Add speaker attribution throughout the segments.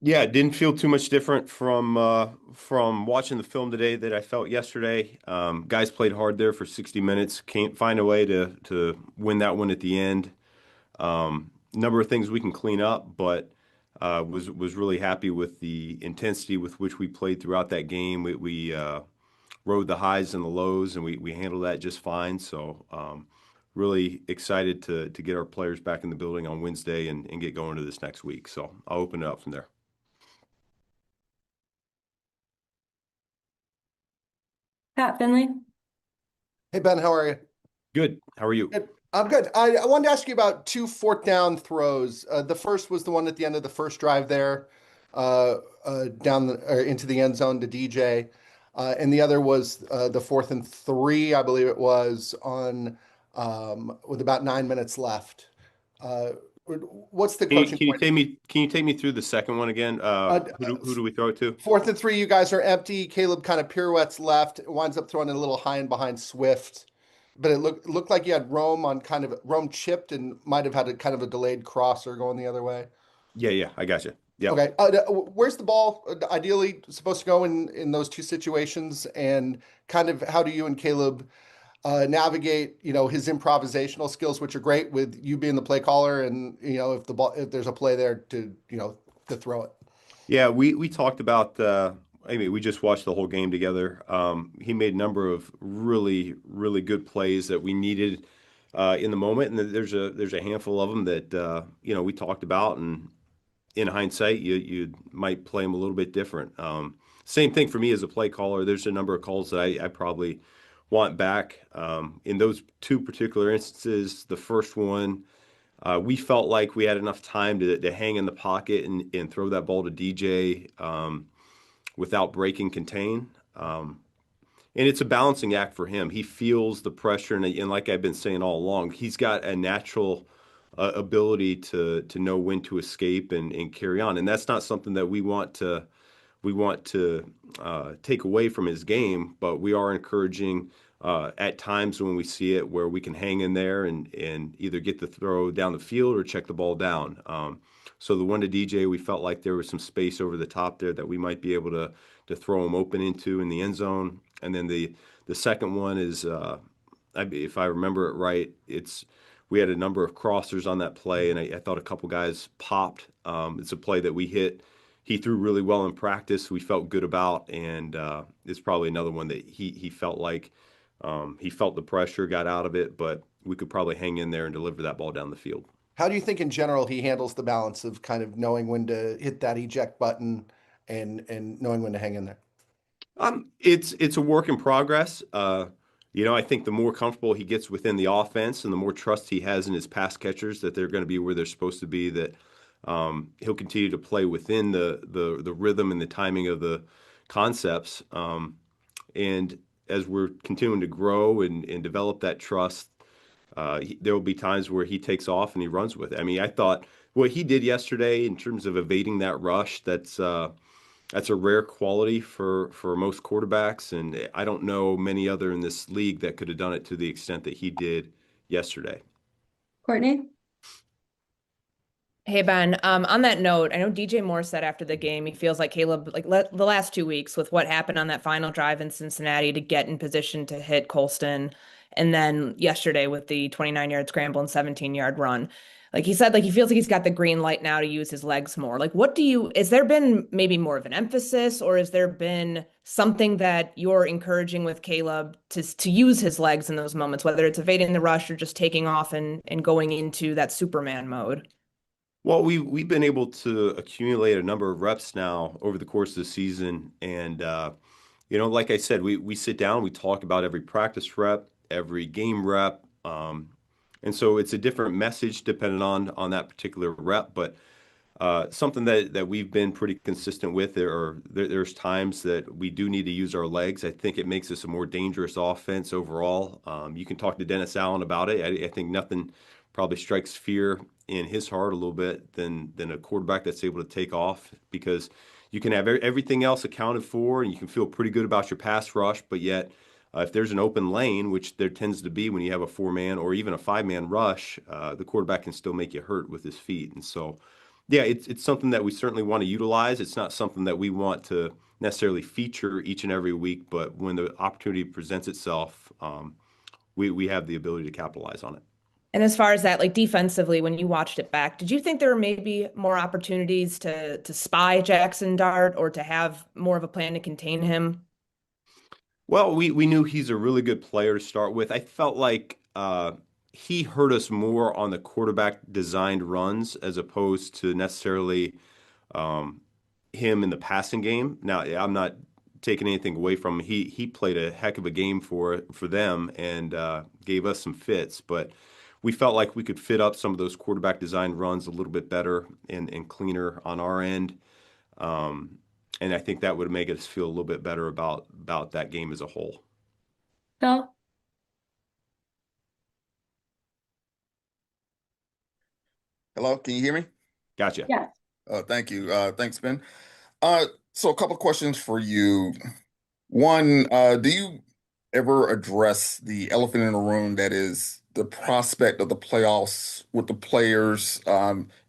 Speaker 1: Yeah, it didn't feel too much different from watching the film today that I felt yesterday. Guys played hard there for 60 minutes. Can't find a way to win that one at the end. Number of things we can clean up, but was really happy with the intensity with which we played throughout that game. We rode the highs and the lows, and we handled that just fine. So really excited to get our players back in the building on Wednesday and get going to this next week. So I'll open it up from there.
Speaker 2: Pat Finley.
Speaker 3: Hey Ben, how are you?
Speaker 1: Good. How are you?
Speaker 3: Good. I'm good. I wanted to ask you about two fourth down throws. The first was the one at the end of the first drive there, down or into the end zone to DJ, and the other was the 4th and 3, I believe it was, on with about 9 minutes left. Uh, what's the coaching point?
Speaker 1: Can you take me through the second one again?
Speaker 3: Uh,
Speaker 1: Who do we throw it to?
Speaker 3: 4th and 3, you guys are empty. Caleb kind of pirouettes left, winds up throwing it a little high and behind Swift. But it looked like you had Rome on kind of Rome chipped and might have had a kind of a delayed crosser going the other way.
Speaker 1: Yeah, yeah, I got you. Yep.
Speaker 3: Okay, where's the ball ideally supposed to go in those two situations, and kind of how do you and Caleb navigate, his improvisational skills, which are great with you being the play caller, and if there's a play there to throw it.
Speaker 1: Yeah, we talked about I mean, we just watched the whole game together. He made a number of really good plays that we needed in the moment, and there's a handful of them that we talked about, and in hindsight, you might play them a little bit different. Same thing for me as a play caller. There's a number of calls that I probably want back. In those two particular instances, the first one, we felt like we had enough time to hang in the pocket and throw that ball to DJ without breaking contain. And it's a balancing act for him. He feels the pressure, and like I've been saying all along, he's got a natural ability to know when to escape and carry on. And that's not something that we want to take away from his game, but we are encouraging at times when we see it where we can hang in there and either get the throw down the field or check the ball down. So the one to DJ, we felt like there was some space over the top there that we might be able to throw him open into in the end zone. And then the second one is, if I remember it right, we had a number of crossers on that play, and I thought a couple guys popped. It's a play that we hit. He threw really well in practice. We felt good about, and it's probably another one that he felt like he felt the pressure, got out of it, but we could probably hang in there and deliver that ball down the field.
Speaker 3: How do you think in general he handles the balance of kind of knowing when to hit that eject button and knowing when to hang in there?
Speaker 1: It's a work in progress. I think the more comfortable he gets within the offense and the more trust he has in his pass catchers that they're going to be where they're supposed to be, that he'll continue to play within the rhythm and the timing of the concepts. And as we're continuing to grow and develop that trust, there will be times where he takes off and he runs with it. I mean, I thought what he did yesterday in terms of evading that rush, that's a rare quality for most quarterbacks, and I don't know many other in this league that could have done it to the extent that he did yesterday.
Speaker 2: Courtney.
Speaker 4: Hey Ben, on that note, I know DJ Moore said after the game he feels like Caleb, like the last 2 weeks with what happened on that final drive in Cincinnati to get in position to hit Colston, and then yesterday with the 29-yard scramble and 17-yard run. Like he said, like he feels like he's got the green light now to use his legs more. Like has there been maybe more of an emphasis, or has there been something that you're encouraging with Caleb to use his legs in those moments, whether it's evading the rush or just taking off and going into that Superman mode?
Speaker 1: Well, we've been able to accumulate a number of reps now over the course of the season, and like I said, we sit down, we talk about every practice rep, every game rep, and so it's a different message depending on that particular rep, but something that we've been pretty consistent with. There's times that we do need to use our legs. I think it makes us a more dangerous offense overall. You can talk to Dennis Allen about it. I think nothing probably strikes fear in his heart a little bit than a quarterback that's able to take off, because you can have everything else accounted for and you can feel pretty good about your pass rush, but yet if there's an open lane, which there tends to be when you have a four-man or even a five-man rush, the quarterback can still make you hurt with his feet. And so Yeah, it's something that we certainly want to utilize. It's not something that we want to necessarily feature each and every week, but when the opportunity presents itself, we have the ability to capitalize on it.
Speaker 4: And as far as that, like defensively, when you watched it back, did you think there were maybe more opportunities to spy Jaxson Dart or to have more of a plan to contain him?
Speaker 1: Well, we knew he's a really good player to start with. I felt like he hurt us more on the quarterback designed runs as opposed to necessarily um, him in the passing game. Now, I'm not taking anything away from him. He played a heck of a game for them and gave us some fits, but we felt like we could fit up some of those quarterback designed runs a little bit better and cleaner on our end. Um, and I think that would make us feel a little bit better about that game as a whole.
Speaker 2: Phil?
Speaker 5: Hello, can you hear me?
Speaker 1: Gotcha.
Speaker 2: Yes.
Speaker 5: Thank you. Thanks, Ben. So a couple of questions for you. One, do you ever address the elephant in the room that is the prospect of the playoffs with the players,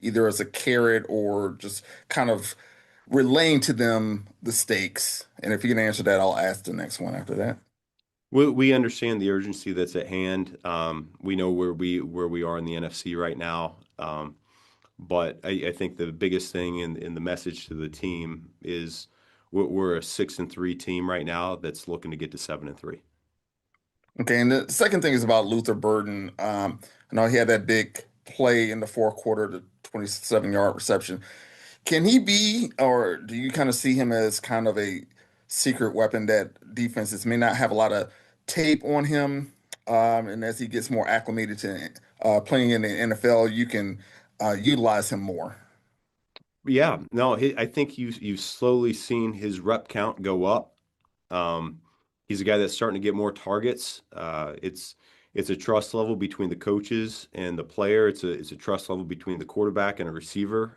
Speaker 5: either as a carrot or just kind of relaying to them the stakes? And if you can answer that, I'll ask the next one after that.
Speaker 1: We understand the urgency that's at hand. We know where we are in the NFC right now. But I think the biggest thing in the message to the team is we're a 6-3 team right now that's looking to get to 7-3.
Speaker 5: Okay, and the second thing is about Luther Burden. I know he had that big play in the fourth quarter, the 27-yard reception. Can he be, or do you kind of see him as kind of a secret weapon that defenses may not have a lot of tape on him? And as he gets more acclimated to playing in the NFL, you can utilize him more.
Speaker 1: Yeah, no, I think you've slowly seen his rep count go up. Um, he's a guy that's starting to get more targets. It's a trust level between the coaches and the player. It's a trust level between the quarterback and a receiver.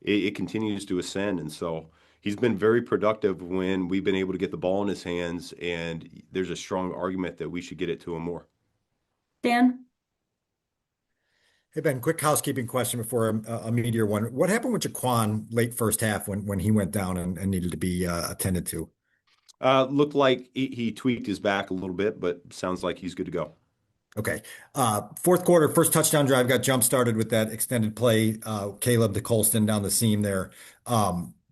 Speaker 1: It continues to ascend, and so he's been very productive when we've been able to get the ball in his hands. And there's a strong argument that we should get it to him more.
Speaker 2: Dan?
Speaker 6: Hey Ben, quick housekeeping question before a meteor one. What happened with Jaquan late first half when he went down and needed to be attended to?
Speaker 1: Looked like he tweaked his back a little bit, but sounds like he's good to go.
Speaker 6: Okay. Fourth quarter, first touchdown drive got jump started with that extended play, Caleb to Colston down the seam there.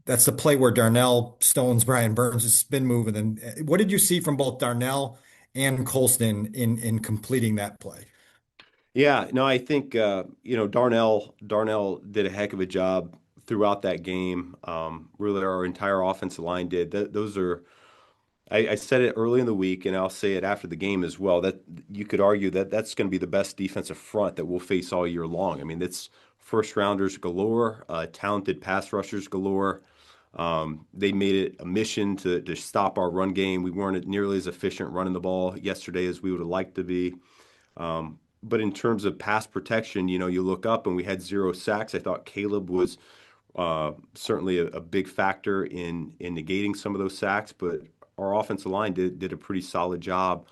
Speaker 6: That's the play where Darnell stones Brian Burns' spin move. And then what did you see from both Darnell and Colston in completing that play?
Speaker 1: Yeah, no, I think Darnell did a heck of a job throughout that game. Really, our entire offensive line did. Those are I said it early in the week, and I'll say it after the game as well. That you could argue that that's going to be the best defensive front that we'll face all year long. I mean, it's first rounders galore, talented pass rushers galore. They made it a mission to stop our run game. We weren't nearly as efficient running the ball yesterday as we would have liked to be. But in terms of pass protection, you look up and we had 0 sacks. I thought Caleb was certainly a big factor in negating some of those sacks, but our offensive line did a pretty solid job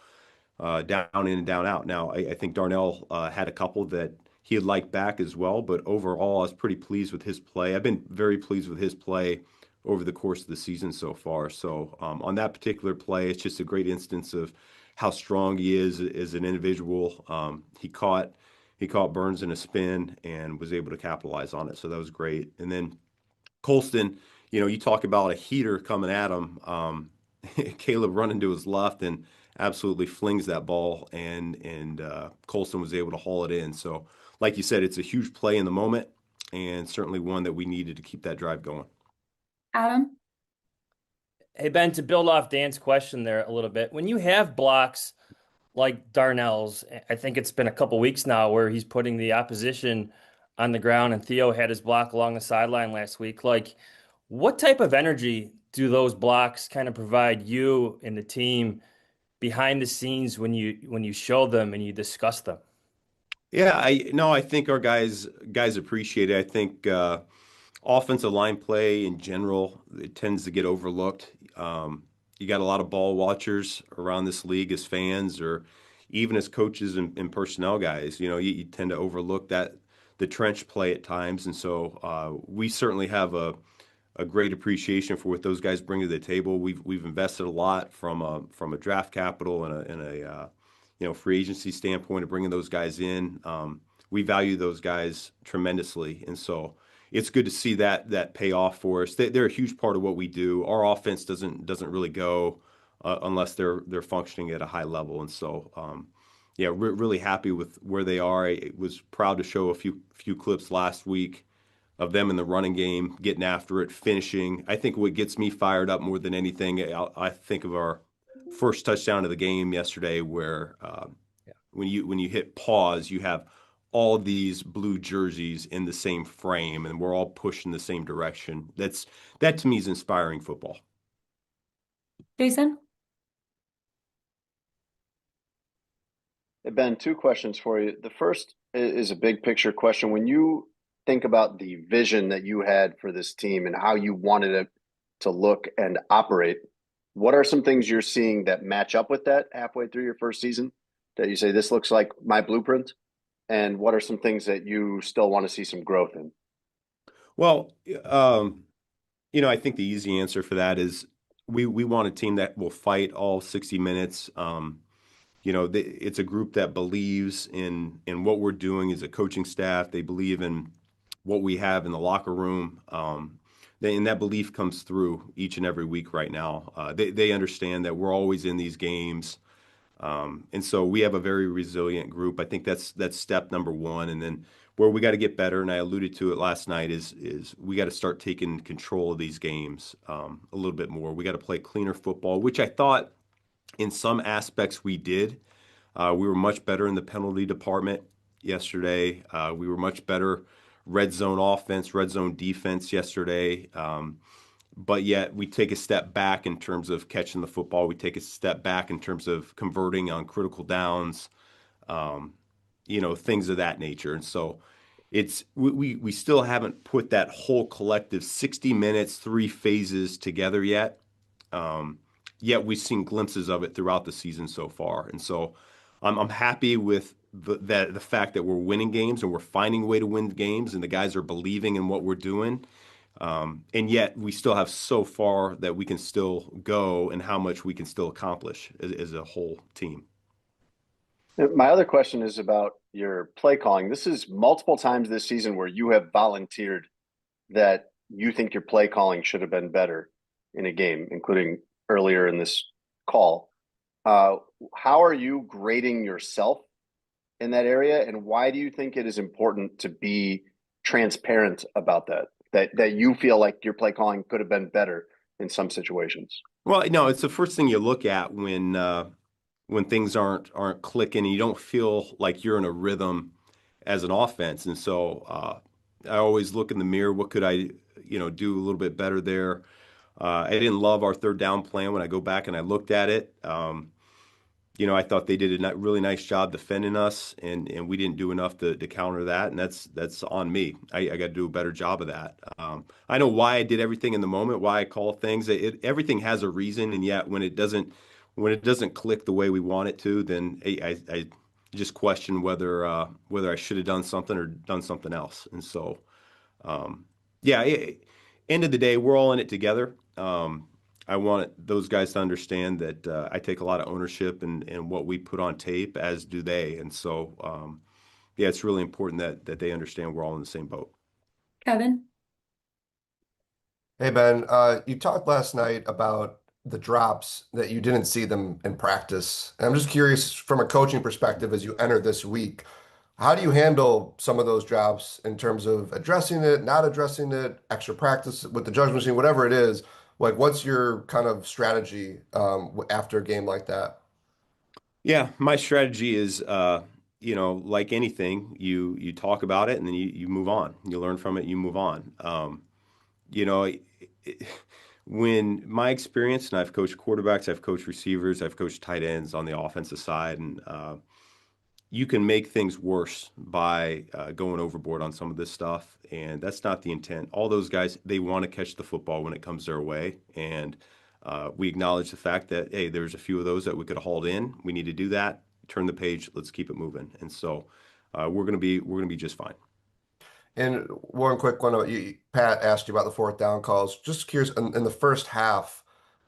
Speaker 1: down in and down out. Now, I think Darnell had a couple that he had liked back as well, but overall, I was pretty pleased with his play. I've been very pleased with his play over the course of the season so far. So on that particular play, it's just a great instance of how strong he is as an individual. He caught Burns in a spin and was able to capitalize on it. So that was great. And then Colston, you talk about a heater coming at him. Caleb running to his left and absolutely flings that ball, and Colston was able to haul it in. So, like you said, it's a huge play in the moment, and certainly one that we needed to keep that drive going.
Speaker 2: Adam?
Speaker 7: Hey, Ben, to build off Dan's question there a little bit, when you have blocks like Darnell's, I think it's been a couple weeks now where he's putting the opposition on the ground, and Theo had his block along the sideline last week. Like, what type of energy do those blocks kind of provide you and the team behind the scenes when you show them and you discuss them?
Speaker 1: Yeah, I think our guys appreciate it. I think offensive line play in general, it tends to get overlooked. You got a lot of ball watchers around this league as fans or even as coaches and personnel guys. You tend to overlook the trench play at times. And so we certainly have a great appreciation for what those guys bring to the table. We've invested a lot from a draft capital and a free agency standpoint of bringing those guys in. We value those guys tremendously, and so it's good to see that pay off for us. They're a huge part of what we do. Our offense doesn't really go unless they're functioning at a high level, and so really happy with where they are. I was proud to show a few clips last week of them in the running game, getting after it, finishing. I think what gets me fired up more than anything, I think of our first touchdown of the game yesterday, where when you hit pause, you have all these blue jerseys in the same frame, and we're all pushing the same direction. That to me is inspiring football.
Speaker 2: Jason?
Speaker 8: Hey, Ben, two questions for you. The first is a big picture question. When you think about the vision that you had for this team and how you wanted it to look and operate, what are some things you're seeing that match up with that halfway through your first season that you say, this looks like my blueprint? And what are some things that you still want to see some growth in?
Speaker 1: Well, I think the easy answer for that is we want a team that will fight all 60 minutes. It's a group that believes in what we're doing as a coaching staff. They believe in what we have in the locker room. And that belief comes through each and every week right now. They understand that we're always in these games. And so we have a very resilient group. I think that's step number one. And then where we got to get better, and I alluded to it last night, is we got to start taking control of these games a little bit more. We got to play cleaner football, which I thought in some aspects we did. We were much better in the penalty department yesterday. We were much better red zone offense, red zone defense yesterday. But yet we take a step back in terms of catching the football. We take a step back in terms of converting on critical downs, things of that nature. And so we still haven't put that whole collective 60 minutes, 3 phases together yet. Yet we've seen glimpses of it throughout the season so far. And so I'm happy with the fact that we're winning games and we're finding a way to win games, and the guys are believing in what we're doing. And yet we still have so far that we can still go, and how much we can still accomplish as a whole team.
Speaker 8: My other question is about your play calling. This is multiple times this season where you have volunteered that you think your play calling should have been better in a game, including earlier in this call. How are you grading yourself in that area, and why do you think it is important to be transparent about that you feel like your play calling could have been better in some situations?
Speaker 1: Well, no, it's the first thing you look at when things aren't clicking and you don't feel like you're in a rhythm as an offense. And so I always look in the mirror. What could I do a little bit better there? I didn't love our third down plan when I go back and I looked at it. I thought they did a really nice job defending us, and we didn't do enough to counter that, and that's on me. I got to do a better job of that. I know why I did everything in the moment, why I call things. Everything has a reason, and yet when it doesn't click the way we want it to, then I just question whether I should have done something or done something else. And so, end of the day, we're all in it together. I want those guys to understand that I take a lot of ownership in what we put on tape, as do they. And so, it's really important that they understand we're all in the same boat.
Speaker 2: Kevin?
Speaker 3: Hey, Ben, you talked last night about the drops that you didn't see them in practice. And I'm just curious, from a coaching perspective, as you enter this week, how do you handle some of those drops in terms of addressing it, not addressing it, extra practice with the judge machine, whatever it is? Like, what's your kind of strategy after a game like that?
Speaker 1: Yeah, my strategy is, like anything, you talk about it and then you move on. You learn from it, you move on. When my experience, and I've coached quarterbacks, I've coached receivers, I've coached tight ends on the offensive side, and you can make things worse by going overboard on some of this stuff, and that's not the intent. All those guys, they want to catch the football when it comes their way, and we acknowledge the fact that, hey, there's a few of those that we could have hauled in. We need to do that. Turn the page. Let's keep it moving. And so we're gonna be just fine.
Speaker 9: And one quick one about you, Pat asked you about the fourth down calls. Just curious, in the first half,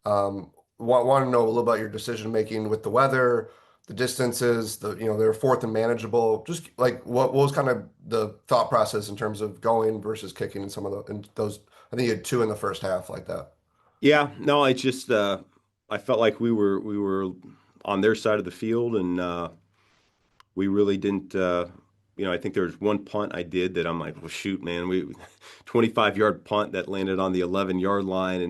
Speaker 9: want to know a little about your decision making with the weather, the distances, they're fourth and manageable. Just like what was kind of the thought process in terms of going versus kicking in some of those. I think you had two in the first half like that.
Speaker 1: Yeah, no, I just I felt like we were on their side of the field, and we really didn't. I think there was one punt I did that I'm like, well, shoot, man, we 25-yard punt that landed on the 11-yard line,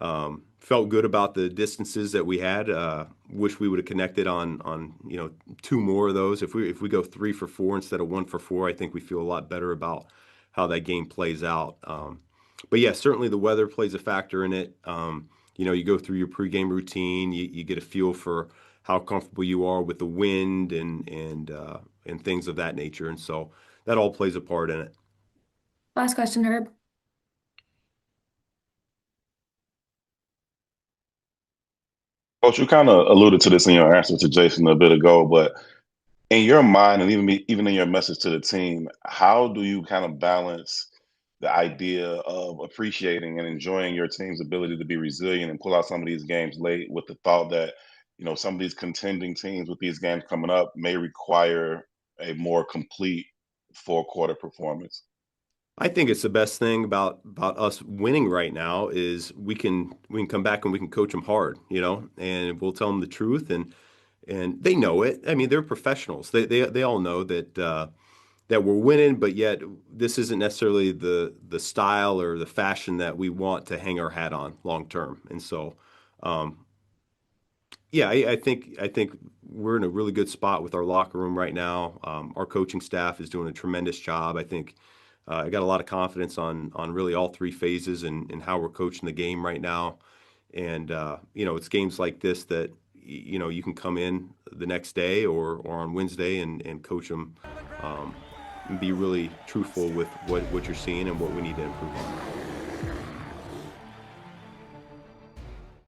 Speaker 1: and felt good about the distances that we had. Wish we would have connected on two more of those. If we go 3 for 4 instead of 1 for 4, I think we feel a lot better about how that game plays out. But yeah, certainly the weather plays a factor in it. You go through your pregame routine, you get a feel for how comfortable you are with the wind and things of that nature, and so that all plays a part in it.
Speaker 2: Last question, Herb.
Speaker 10: Coach, you kind of alluded to this in your answer to Jason a bit ago, but in your mind, and even in your message to the team, how do you kind of balance the idea of appreciating and enjoying your team's ability to be resilient and pull out some of these games late with the thought that, some of these contending teams with these games coming up may require a more complete four-quarter performance?
Speaker 1: I think it's the best thing about us winning right now is we can come back and we can coach them hard, and we'll tell them the truth, and they know it. I mean, they're professionals. They all know that we're winning, but yet this isn't necessarily the style or the fashion that we want to hang our hat on long term. And so, yeah, I think we're in a really good spot with our locker room right now. Our coaching staff is doing a tremendous job. I think I got a lot of confidence on really all three phases and how we're coaching the game right now. And it's games like this that you can come in the next day or on Wednesday and coach them and be really truthful with what you're seeing and what we need to improve on.